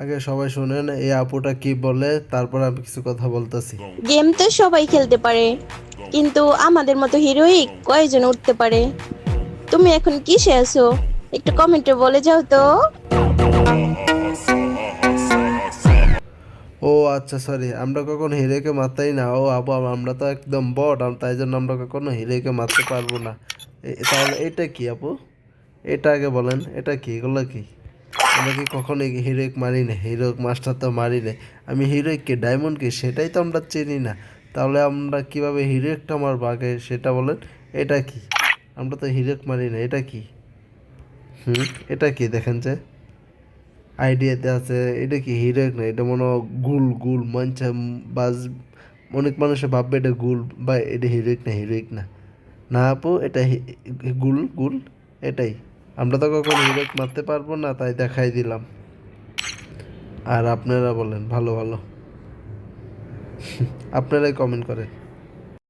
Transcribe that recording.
আগে সবাই শুনেন এই আপুটা কি বলে, তারপর আমি কিছু কথা বলতেছি। গেম তো সবাই খেলতে পারে, কিন্তু আমাদের মতো হিরোইক কয়জন উঠতে পারে? তুমি এখন কিসে আছো? একটু কমেন্টে বলে যাও তো। ও আচ্ছা, সরি, আমরা কখনো হিরোকে মারতাই না। ও আপু, আমরা তো একদম বট, তাই জন্য আমরা কখনো হিরোকে মারতে পারবো না। তাহলে এটা কি আপু? এটা আগে বলেন, এটা কি, এগুলো কি? আমরা কি কখনো হিরোইক মারি না? হিরোইক মাস্টার তো মারি না। আমি হিরোইককে ডায়মন্ডকে সেটাই তো আমরা চিনি না। তাহলে আমরা কিভাবে হিরোইকটা মারবো আগে সেটা বলেন। এটা কি? আমরা তো হিরোইক মারি না, এটা কি? এটা কি দেখেন যে আইডিয়াতে আছে? এটা কি হিরোইক না, এটা মনে হয় গুল গুল মঞ্চে বাজ। অনেক মানুষে ভাববে এটা গুল, বা এটা হিরোইক না, হিরোইক না। না আপু, এটা গুল গুল, এটাই। আমরা তো কখনো হিরোইক মারতে পারবো না, তাই দেখাই দিলাম। আর আপনারা বলেন ভালো ভালো, আপনারাই কমেন্ট করেন।